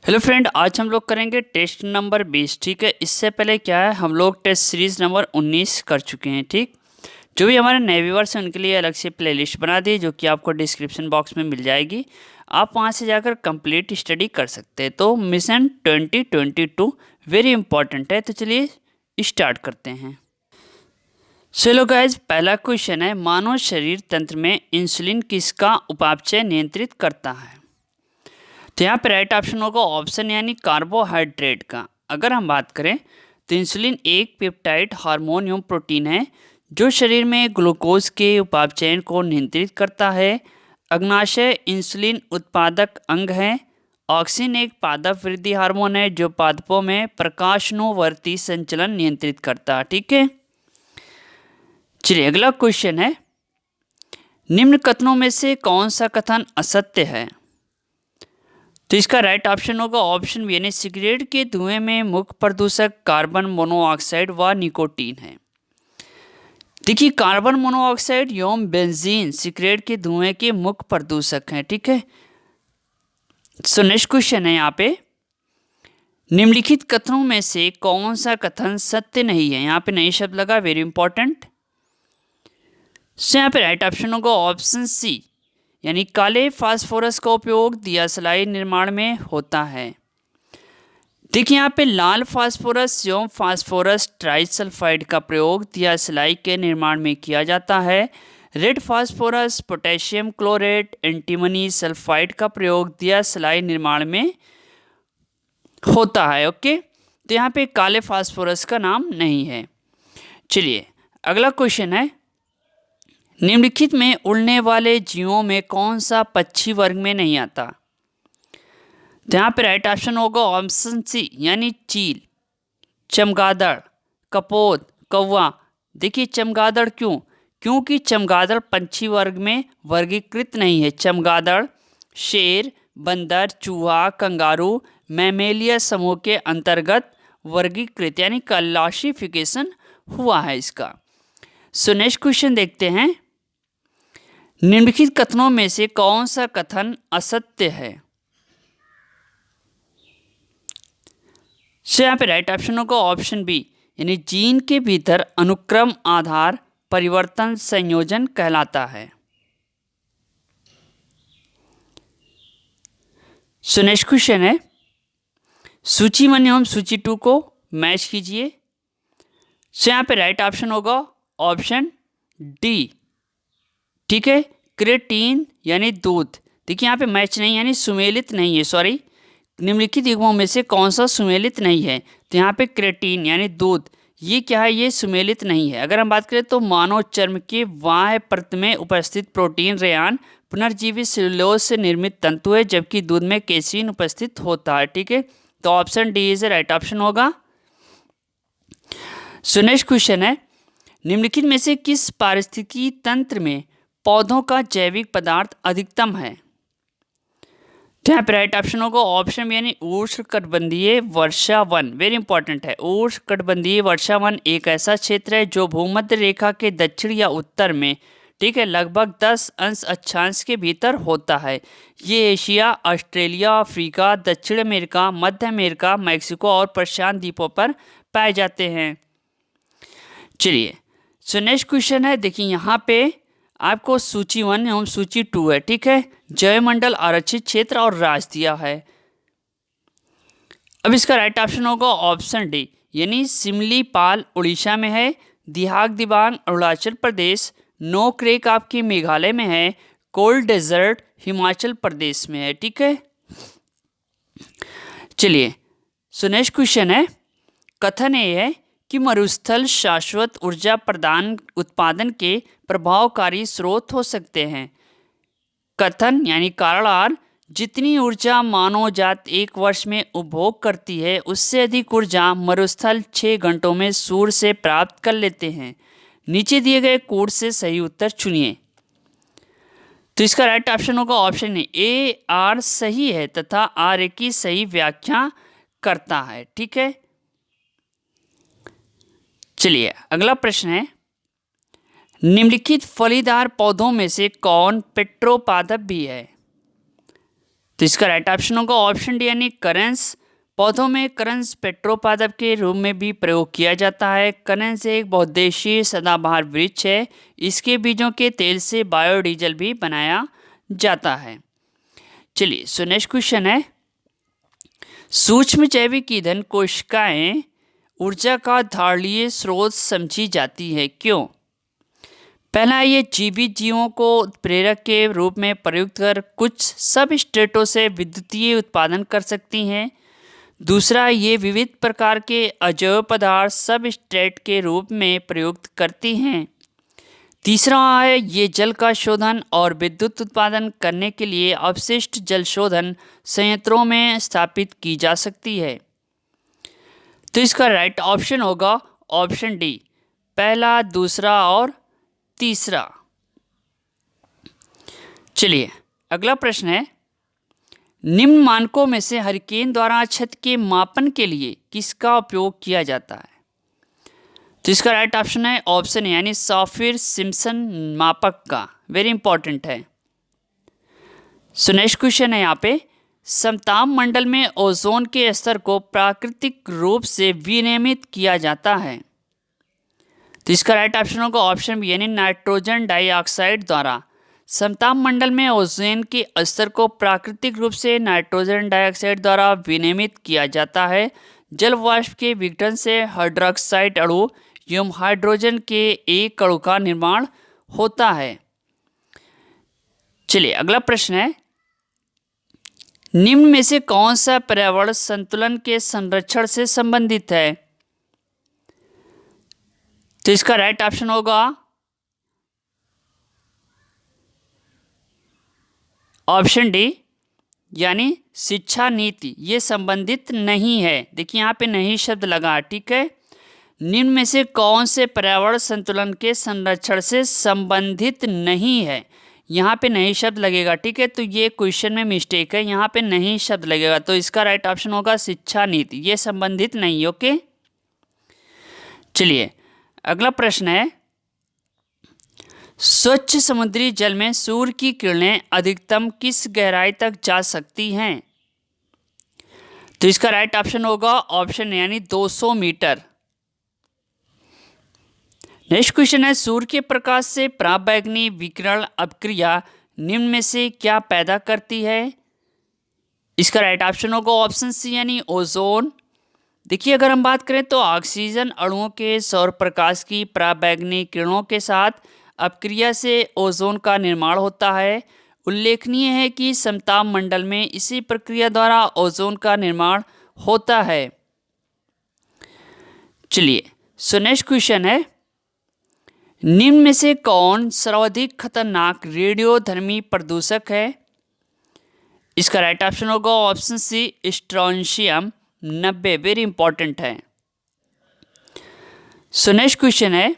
Hello friend, आज हम लोग करेंगे टेस्ट नंबर 20। ठीक है, इससे पहले क्या है, हम लोग टेस्ट सीरीज़ नंबर 19 कर चुके हैं। ठीक, जो भी हमारे नए व्यूअर्स हैं उनके लिए अलग से प्लेलिस्ट बना दी जो कि आपको डिस्क्रिप्शन बॉक्स में मिल जाएगी। आप वहां से जाकर कंप्लीट स्टडी कर सकते हैं। तो मिशन 2022 वेरी इंपॉर्टेंट है। तो चलिए स्टार्ट करते हैं। चलो गाइज, पहला क्वेश्चन है, मानव शरीर तंत्र में इंसुलिन किसका उपापचय नियंत्रित करता है? तो यहाँ पे राइट ऑप्शन होगा ऑप्शन यानी कार्बोहाइड्रेट का। अगर हम बात करें तो इंसुलिन एक पेप्टाइड हार्मोन एवं प्रोटीन है जो शरीर में ग्लूकोज के उपापचयन को नियंत्रित करता है। अग्नाशय इंसुलिन उत्पादक अंग है। ऑक्सिन एक पादप वृद्धि हार्मोन है जो पादपों में प्रकाशनुवर्ती संचलन नियंत्रित करता है। ठीक है, चलिए अगला क्वेश्चन है, निम्न कथनों में से कौन सा कथन असत्य है? तो इसका राइट ऑप्शन होगा ऑप्शन बी यानी सिगरेट के धुएं में मुख्य प्रदूषक कार्बन मोनोऑक्साइड व निकोटीन है। देखिए, कार्बन मोनोऑक्साइड एवं बेंजीन सिगरेट के धुएं के मुख्य प्रदूषक हैं। ठीक है, सो नेक्स्ट क्वेश्चन है यहाँ पे, निम्नलिखित कथनों में से कौन सा कथन सत्य नहीं है? यहाँ पे नई शब्द लगा, वेरी इंपॉर्टेंट। सो यहाँ पे राइट ऑप्शन होगा ऑप्शन सी यानी काले फास्फोरस का उपयोग दियासलाई निर्माण में होता है। देखिए, यहाँ पे लाल फास्फोरस एवं फास्फोरस ट्राइसल्फाइड का प्रयोग दियासलाई के निर्माण में किया जाता है। Red phosphorus, potassium chlorate, antimony sulphide का प्रयोग दियासलाई निर्माण में होता है। ओके, तो यहाँ पे काले फास्फोरस का नाम नहीं है। चलिए अगला क्वेश्चन है, निम्नलिखित में उड़ने वाले जीवों में कौन सा पक्षी वर्ग में नहीं आता? तो यहाँ पे राइट ऑप्शन होगा ऑप्शन सी यानी चील, चमगादड़, कपोत, कौवा। देखिए चमगादड़ क्यों? क्योंकि चमगादड़ पंछी वर्ग में वर्गीकृत नहीं है। चमगादड़ शेर, बंदर, चूहा, कंगारू, मैमेलिया समूह के अंतर्गत वर्गीकृत यानी क्लासिफिकेशन हुआ है इसका। सो नेक्स्ट क्वेश्चन देखते हैं, निम्नलिखित कथनों में से कौन सा कथन असत्य है? सो यहाँ पे राइट ऑप्शन होगा ऑप्शन बी यानी जीन के भीतर अनुक्रम आधार परिवर्तन संयोजन कहलाता है। सो नेक्स्ट क्वेश्चन है, सूची 1 एवं सूची 2 को मैच कीजिए। सो यहाँ पे राइट ऑप्शन होगा ऑप्शन डी। ठीक है, क्रेटीन यानी दूध। देखिए यहाँ पे मैच नहीं यानी सुमेलित नहीं है, सॉरी, निम्नलिखित युग्मों में से कौन सा सुमेलित नहीं है? तो यहाँ पे क्रेटीन यानी दूध, ये क्या है, ये सुमेलित नहीं है। अगर हम बात करें तो मानव चर्म के बाह्य परत में उपस्थित प्रोटीन रेयान पुनर्जीवित सेलुलोज से निर्मित तंतु है, जबकि दूध में केसीन उपस्थित होता है। ठीक है, तो option D is right option होगा। सो नेक्स्ट क्वेश्चन है, निम्नलिखित में से किस पारिस्थितिकी तंत्र में पौधों का जैविक पदार्थ अधिकतम है? तो यहाँ पे राइट ऑप्शन होगा ऑप्शन यानी उष्णकटिबंधीय वर्षा वन। वेरी इंपॉर्टेंट है, उष्णकटिबंधीय वर्षा वन एक ऐसा क्षेत्र है जो भूमध्य रेखा के दक्षिण या उत्तर में, ठीक है, लगभग 10 अंश अक्षांश के भीतर होता है। ये एशिया, ऑस्ट्रेलिया, अफ्रीका, दक्षिण अमेरिका, मध्य अमेरिका, मैक्सिको और प्रशांत द्वीपों पर पाए जाते हैं। चलिए सो नेक्स्ट क्वेश्चन है, देखिए यहाँ पे आपको सूची 1 एवं सूची 2 है। ठीक है, जयमंडल आरक्षित क्षेत्र और राज्य दिया है। अब इसका राइट ऑप्शन होगा ऑप्शन डी यानी सिमलीपाल उड़ीसा में है, दिहाग दिबांग अरुणाचल प्रदेश, नोक्रेक आपकी मेघालय में है, कोल्ड डेजर्ट हिमाचल प्रदेश में है। ठीक है, चलिए सो नेक्स्ट क्वेश्चन है, कथन ये है कि मरुस्थल शाश्वत ऊर्जा प्रदान उत्पादन के प्रभावकारी स्रोत हो सकते हैं। कथन यानी कारण आर, जितनी ऊर्जा मानव जात एक वर्ष में उपभोग करती है उससे अधिक ऊर्जा मरुस्थल 6 घंटों में सूर्य से प्राप्त कर लेते हैं। नीचे दिए गए कोड से सही उत्तर चुनिए। तो इसका राइट ऑप्शन होगा ऑप्शन ए, आर सही है तथा आर की सही व्याख्या करता है। ठीक है, चलिए अगला प्रश्न है, निम्नलिखित फलीदार पौधों में से कौन पेट्रोपादप भी है? तो इसका राइट ऑप्शन होगा ऑप्शन डी यानी करंस। पौधों में करंस पेट्रोपादप के रूप में भी प्रयोग किया जाता है। करंस एक बहुउद्देशीय सदाबहार वृक्ष है। इसके बीजों के तेल से बायोडीजल भी बनाया जाता है। चलिए सो नेक्स्ट क्वेश्चन है, सूक्ष्म जैविक ईंधन कोशिकाएं ऊर्जा का धारणीय स्रोत समझी जाती है, क्यों? पहला, ये जीवित जीवों को उत्प्रेरक के रूप में प्रयुक्त कर कुछ सबस्ट्रेटों से विद्युतीय उत्पादन कर सकती हैं। दूसरा, ये विविध प्रकार के अजैव पदार्थ सबस्ट्रेट के रूप में प्रयुक्त करती हैं। तीसरा है, ये जल का शोधन और विद्युत उत्पादन करने के लिए अपशिष्ट जल शोधन संयंत्रों में स्थापित की जा सकती है। तो इसका राइट ऑप्शन होगा ऑप्शन डी, पहला, दूसरा और तीसरा। चलिए अगला प्रश्न है, निम्न मानकों में से हरिकेन द्वारा छत के मापन के लिए किसका उपयोग किया जाता है? तो इसका राइट ऑप्शन है ऑप्शन यानी सॉफिर सिम्पसन मापक का, वेरी इंपॉर्टेंट है। सो नेक्स्ट क्वेश्चन है यहाँ पे, समताप मंडल में ओजोन के स्तर को प्राकृतिक रूप से विनियमित किया जाता है। तो इसका राइट ऑप्शन होगा ऑप्शन बी यानी नाइट्रोजन डाइऑक्साइड द्वारा। समताप मंडल में ओजोन के स्तर को प्राकृतिक रूप से नाइट्रोजन डाइऑक्साइड द्वारा विनियमित किया जाता है। जल वाष्प के विघटन से हाइड्रोक्साइड अणु एवं हाइड्रोजन के एक अणु का निर्माण होता है। चलिए अगला प्रश्न है, निम्न में से कौन सा पर्यावरण संतुलन के संरक्षण से संबंधित है? तो इसका राइट ऑप्शन होगा ऑप्शन डी यानी शिक्षा नीति। ये संबंधित नहीं है। देखिए यहाँ पे नहीं शब्द लगा, ठीक है। निम्न में से कौन से पर्यावरण संतुलन के संरक्षण से संबंधित नहीं है, यहाँ पे नहीं शब्द लगेगा, ठीक है। तो ये क्वेश्चन में मिस्टेक है, यहाँ पे नहीं शब्द लगेगा। तो इसका राइट ऑप्शन होगा शिक्षा नीति, ये संबंधित नहीं। ओके, चलिए अगला प्रश्न है, स्वच्छ समुद्री जल में सूर्य की किरणें अधिकतम किस गहराई तक जा सकती हैं? तो इसका राइट ऑप्शन होगा ऑप्शन यानी 200 मीटर। नेक्स्ट क्वेश्चन है, सूर्य के प्रकाश से प्राप्त बैगनी विकिरण अपक्रिया निम्न में से क्या पैदा करती है? इसका राइट ऑप्शन होगा ऑप्शन सी यानी ओजोन। देखिए अगर हम बात करें तो ऑक्सीजन अणुओं के सौर प्रकाश की प्राप्त बैगनी किरणों के साथ अपक्रिया से ओजोन का निर्माण होता है। उल्लेखनीय है कि समताप मंडल में इसी प्रक्रिया द्वारा ओजोन का निर्माण होता है। चलिए सो नेक्स्ट क्वेश्चन है, निम्न में से कौन सर्वाधिक खतरनाक रेडियोधर्मी प्रदूषक है? इसका राइट ऑप्शन होगा option C strontium 90, very important है। सो नेक्स्ट क्वेश्चन है,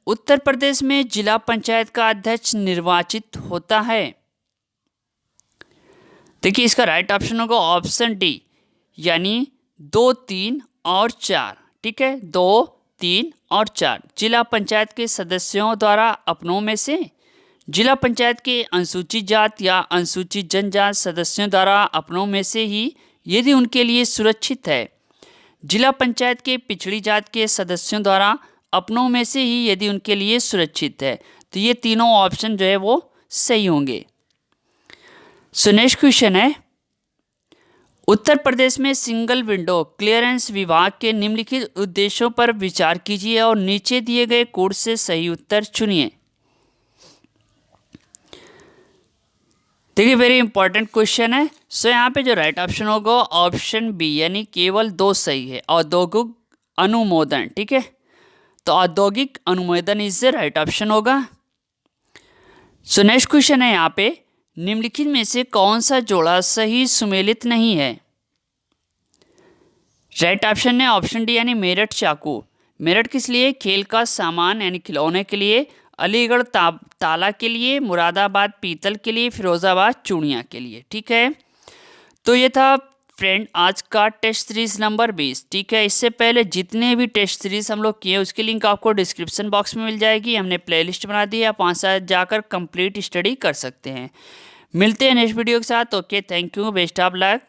उत्तर प्रदेश में जिला पंचायत का अध्यक्ष निर्वाचित होता है। देखिए इसका राइट ऑप्शन होगा ऑप्शन डी यानी 2, 3 और 4, ठीक है। 2, 3 और 4 जिला पंचायत के सदस्यों द्वारा अपनों में से जिला पंचायत के अनुसूचित जात या अनुसूचित जनजात सदस्यों द्वारा अपनों में से ही यदि उनके लिए सुरक्षित है, जिला पंचायत के पिछड़ी जात के सदस्यों द्वारा अपनों में से ही यदि उनके लिए सुरक्षित है। तो ये तीनों ऑप्शन जो है वो सही होंगे। सो नेक्स्ट क्वेश्चन है, उत्तर प्रदेश में सिंगल विंडो क्लियरेंस विभाग के निम्नलिखित उद्देश्यों पर विचार कीजिए और नीचे दिए गए कोड से सही उत्तर चुनिए। देखिए वेरी इंपॉर्टेंट क्वेश्चन है। सो यहाँ पे जो राइट ऑप्शन होगा ऑप्शन बी यानी केवल 2 सही है, औद्योगिक अनुमोदन, ठीक है। तो औद्योगिक अनुमोदन इज राइट ऑप्शन होगा। सो नेक्स्ट क्वेश्चन है यहाँ पे, निम्नलिखित में से कौन सा जोड़ा सही सुमेलित नहीं है? राइट ऑप्शन है ऑप्शन डी यानी मेरठ चाकू। मेरठ किस लिए? खेल का सामान यानी खिलौने के लिए, अलीगढ़ ताला के लिए, मुरादाबाद पीतल के लिए, फिरोजाबाद चूड़ियाँ के लिए, ठीक है। तो ये था फ्रेंड आज का टेस्ट सीरीज नंबर 20, ठीक है। इससे पहले जितने भी टेस्ट सीरीज हम लोग किए उसकी लिंक आपको डिस्क्रिप्शन बॉक्स में मिल जाएगी। हमने प्लेलिस्ट बना दी है, आप वहाँ से जाकर कंप्लीट स्टडी कर सकते हैं। मिलते हैं नेक्स्ट वीडियो के साथ। Okay, thank you, best of luck.